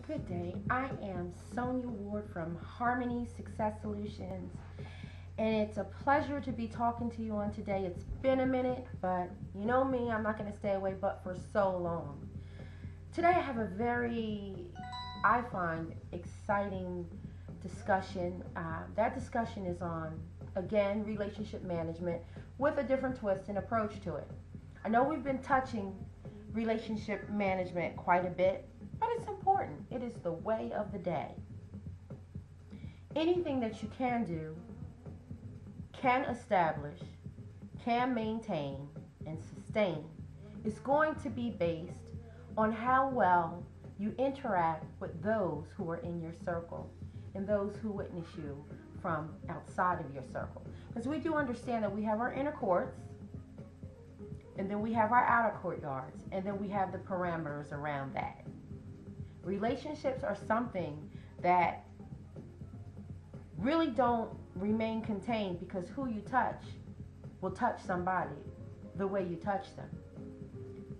Good day. I am Sonia Ward from Harmony Success Solutions, and it's a pleasure to be talking to you on today. It's been a minute, but you know me, I'm not going to stay away but for so long. Today I have a very, I find, exciting discussion. That discussion is on, again, relationship management with a different twist and approach to it. I know we've been touching relationship management quite a bit, but it's important. It is the way of the day. Anything that you can do, can establish, can maintain, and sustain is going to be based on how well you interact with those who are in your circle and those who witness you from outside of your circle. Because we do understand that we have our inner courts, and then we have our outer courtyards, and then we have the parameters around that. Relationships are something that really don't remain contained, because who you touch will touch somebody the way you touch them.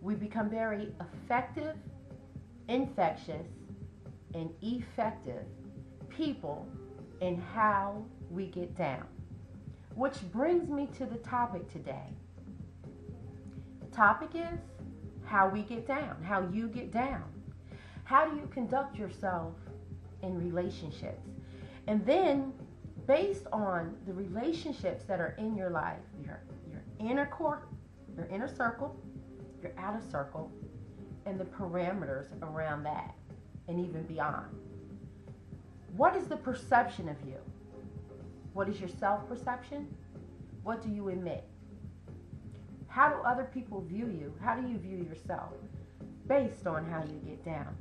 We become very effective, infectious, and effective people in how we get down. Which brings me to the topic today. The topic is how we get down, how you get down. How do you conduct yourself in relationships? And then, based on the relationships that are in your life, your inner core, your inner circle, your outer circle, and the parameters around that, and even beyond. What is the perception of you? What is your self-perception? What do you emit? How do other people view you? How do you view yourself? Based on how you get down.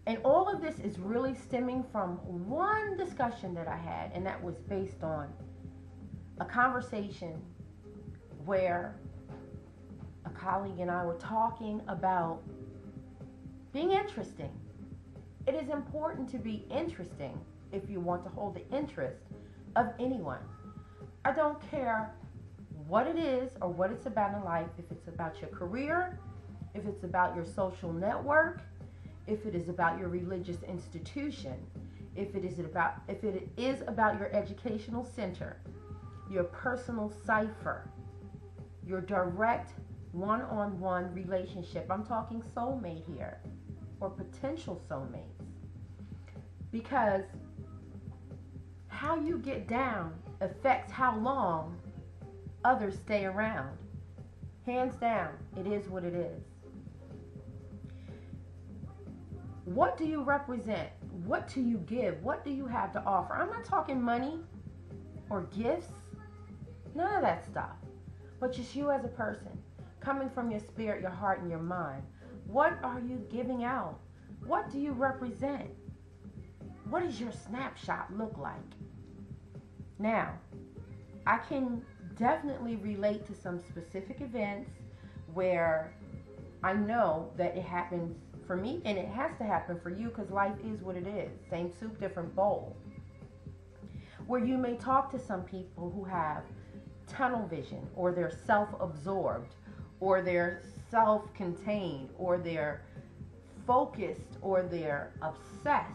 And all of this is really stemming from one discussion that I had, and that was based on a conversation where a colleague and I were talking about being interesting. It is important to be interesting if you want to hold the interest of anyone. I don't care what it is or what it's about in life, if it's about your career, if it's about your social network, if it is about your religious institution, if it is about your educational center, your personal cipher, your direct one-on-one relationship. I'm talking soulmate here, or potential soulmates. Because how you get down affects how long others stay around. Hands down, it is what it is. What do you represent? What do you give? What do you have to offer? I'm not talking money or gifts, none of that stuff, but just you as a person, coming from your spirit, your heart, and your mind. What are you giving out? What do you represent? What does your snapshot look like? Now, I can definitely relate to some specific events where I know that it happens for me, and it has to happen for you, because life is what it is. Same soup, different bowl. Where you may talk to some people who have tunnel vision, or they're self-absorbed, or they're self-contained, or they're focused, or they're obsessed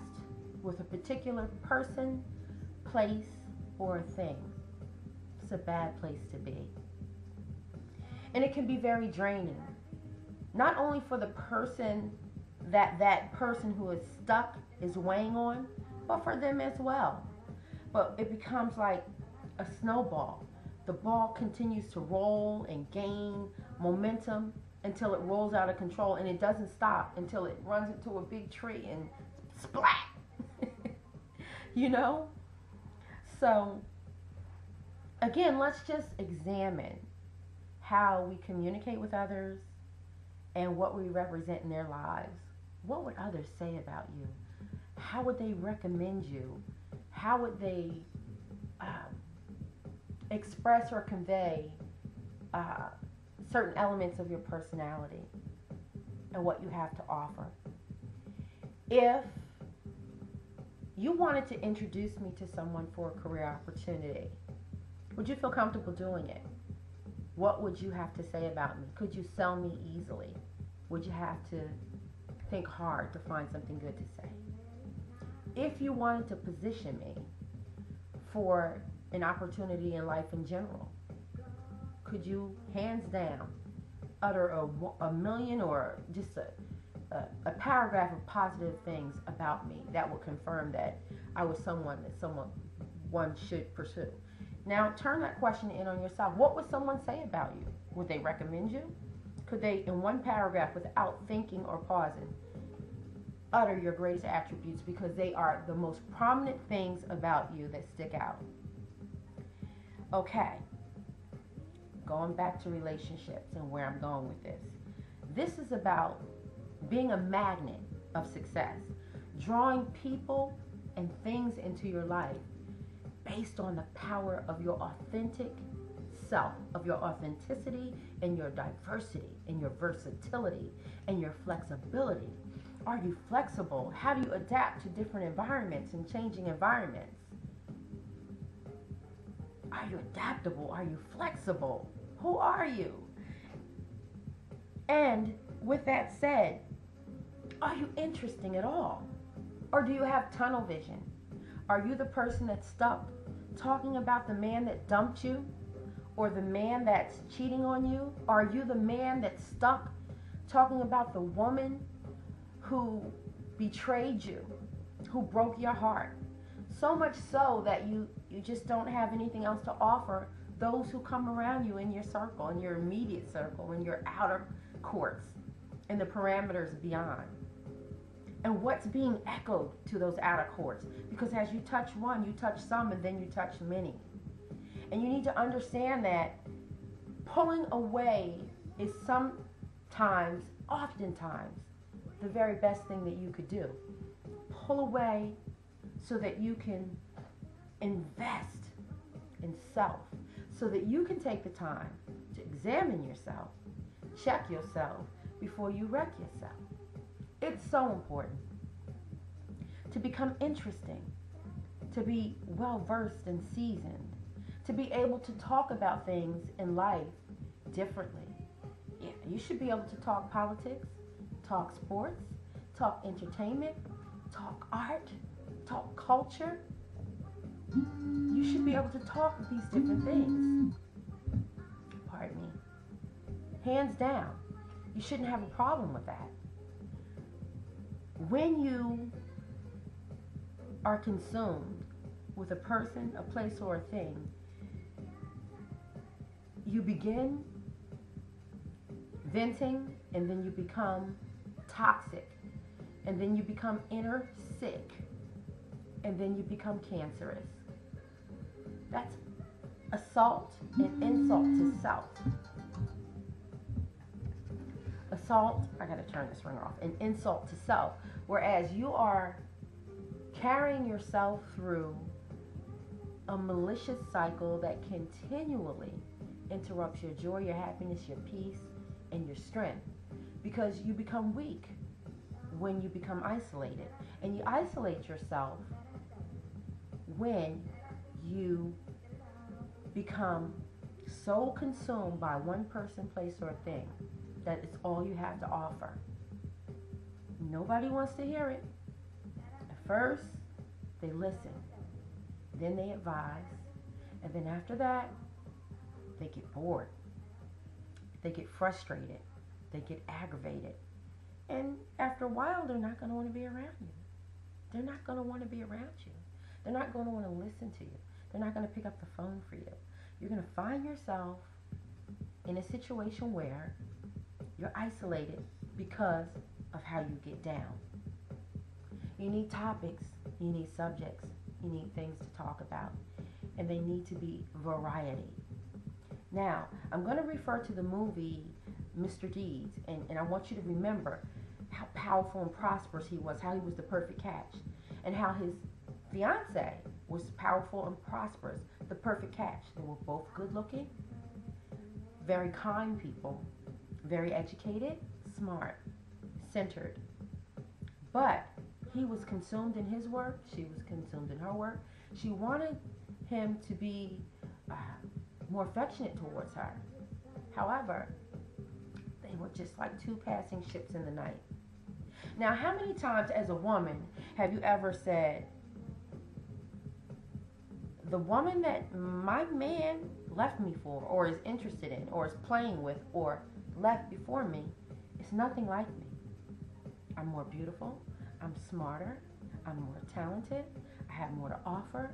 with a particular person, place, or a thing. It's a bad place to be. And it can be very draining. Not only for the person that person who is stuck is weighing on, but for them as well. But it becomes like a snowball. The ball continues to roll and gain momentum until it rolls out of control, and it doesn't stop until it runs into a big tree and splat. You know? So, again, let's just examine how we communicate with others and what we represent in their lives. What would others say about you? How would they recommend you? How would they express or convey certain elements of your personality and what you have to offer? If you wanted to introduce me to someone for a career opportunity, would you feel comfortable doing it? What would you have to say about me? Could you sell me easily? Would you have to think hard to find something good to say. If you wanted to position me for an opportunity in life in general, could you, hands down, utter a million or just a paragraph of positive things about me that would confirm that I was someone that one should pursue? Now turn that question in on yourself. What would someone say about you? Would they recommend you? Could they, in one paragraph, without thinking or pausing, utter your greatest attributes because they are the most prominent things about you that stick out? Okay, going back to relationships and where I'm going with this. This is about being a magnet of success, drawing people and things into your life based on the power of your authentic self, of your authenticity and your diversity and your versatility and your flexibility. Are you flexible? How do you adapt to different environments and changing environments? Are you adaptable? Are you flexible? Who are you? And with that said, are you interesting at all? Or do you have tunnel vision? Are you the person that's stuck talking about the man that dumped you or the man that's cheating on you? Are you the man that's stuck talking about the woman who betrayed you, who broke your heart? So much so that you just don't have anything else to offer those who come around you in your circle, in your immediate circle, in your outer courts, in the parameters beyond. And what's being echoed to those outer courts? Because as you touch one, you touch some, and then you touch many. And you need to understand that pulling away is sometimes, oftentimes, the very best thing that you could do. Pull away so that you can invest in self, so that you can take the time to examine yourself, check yourself before you wreck yourself. It's so important to become interesting, to be well-versed and seasoned, to be able to talk about things in life differently. Yeah, you should be able to talk politics, talk sports, talk entertainment, talk art, talk culture. You should be able to talk these different things. Pardon me. Hands down, you shouldn't have a problem with that. When you are consumed with a person, a place, or a thing, you begin venting, and then you become toxic, and then you become inner sick, and then you become cancerous. That's assault and insult to self. Assault, I gotta turn this ringer off, an insult to self. Whereas you are carrying yourself through a malicious cycle that continually interrupts your joy, your happiness, your peace, and your strength. Because you become weak when you become isolated. And you isolate yourself when you become so consumed by one person, place, or thing that it's all you have to offer. Nobody wants to hear it. At first, they listen. Then they advise. And then after that, they get bored. They get frustrated. They get aggravated. And after a while, they're not going to want to be around you. They're not going to want to be around you. They're not going to want to listen to you. They're not going to pick up the phone for you. You're going to find yourself in a situation where you're isolated because of how you get down. You need topics, you need subjects, you need things to talk about, and they need to be variety. Now, I'm going to refer to the movie Mr. Deeds, and I want you to remember how powerful and prosperous he was, how he was the perfect catch, and how his fiance was powerful and prosperous, the perfect catch. They were both good looking, very kind people, very educated, smart, centered. But he was consumed in his work, she was consumed in her work. She wanted him to be more affectionate towards her. However, they were just like two passing ships in the night. Now, how many times as a woman have you ever said, the woman that my man left me for, or is interested in, or is playing with, or left before me, is nothing like me. I'm more beautiful, I'm smarter, I'm more talented, I have more to offer,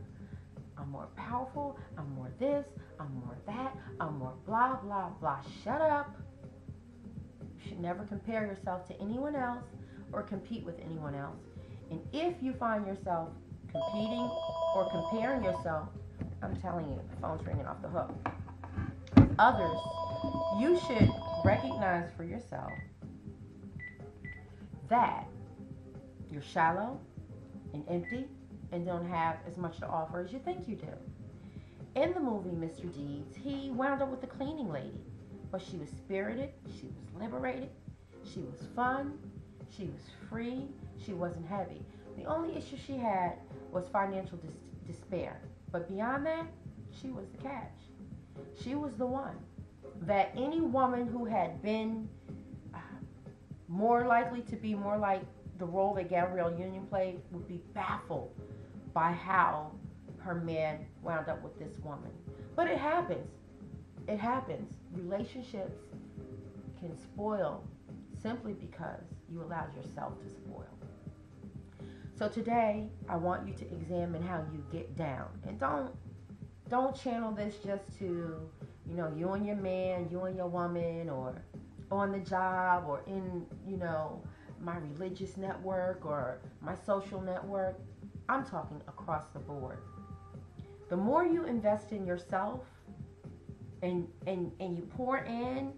I'm more powerful, I'm more this, I'm more that, I'm more blah, blah, blah. Shut up. You should never compare yourself to anyone else or compete with anyone else. And if you find yourself competing or comparing yourself, I'm telling you, the phone's ringing off the hook, with others, you should recognize for yourself that you're shallow and empty and don't have as much to offer as you think you do. In the movie Mr. Deeds, he wound up with a cleaning lady, but she was spirited, she was liberated, she was fun, she was free, she wasn't heavy. The only issue she had was financial despair. But beyond that, she was the catch. She was the one that any woman who had been more likely to be more like the role that Gabrielle Union played would be baffled by how her man wound up with this woman. But it happens. It happens. Relationships can spoil simply because you allowed yourself to spoil. So today, I want you to examine how you get down. And don't channel this just to, you and your man, you and your woman, or on the job, or in, my religious network or my social network. I'm talking across the board. The more you invest in yourself and you pour in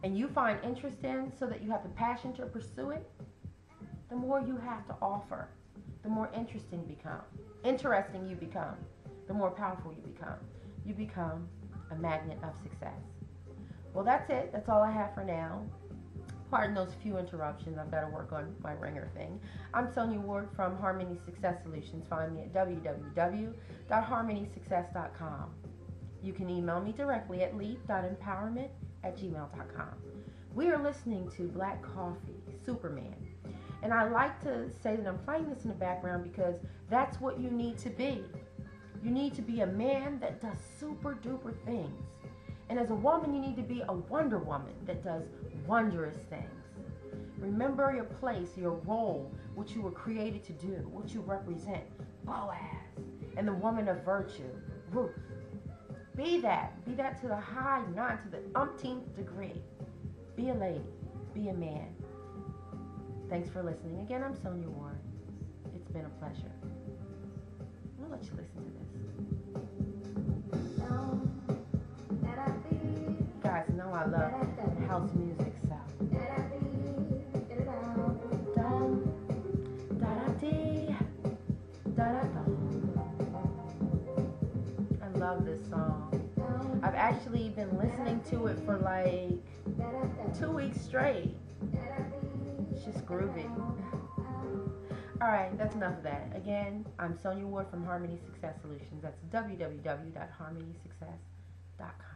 and you find interest in, so that you have the passion to pursue it, the more you have to offer, the more interesting you become, the more powerful you become. You become a magnet of success. Well, that's it. That's all I have for now. Pardon those few interruptions. I've got to work on my ringer thing. I'm Sonya Ward from Harmony Success Solutions. Find me at www.harmonysuccess.com. You can email me directly at leap.empowerment@gmail.com. We are listening to Black Coffee, Superman. And I like to say that I'm playing this in the background because that's what you need to be. You need to be a man that does super duper things. And as a woman, you need to be a Wonder Woman that does wondrous things. Remember your place, your role, what you were created to do, what you represent, Boaz, and the woman of virtue, Ruth. Be that to the high, not to the umpteenth degree. Be a lady, be a man. Thanks for listening. Again, I'm Sonya Ward. It's been a pleasure. I'll let you listen to this. You guys know I love house music, so. I love this song. I've actually been listening to it for like 2 weeks straight. It's just groovy. Alright, that's enough of that. Again, I'm Sonya Ward from Harmony Success Solutions. That's www.harmonysuccess.com.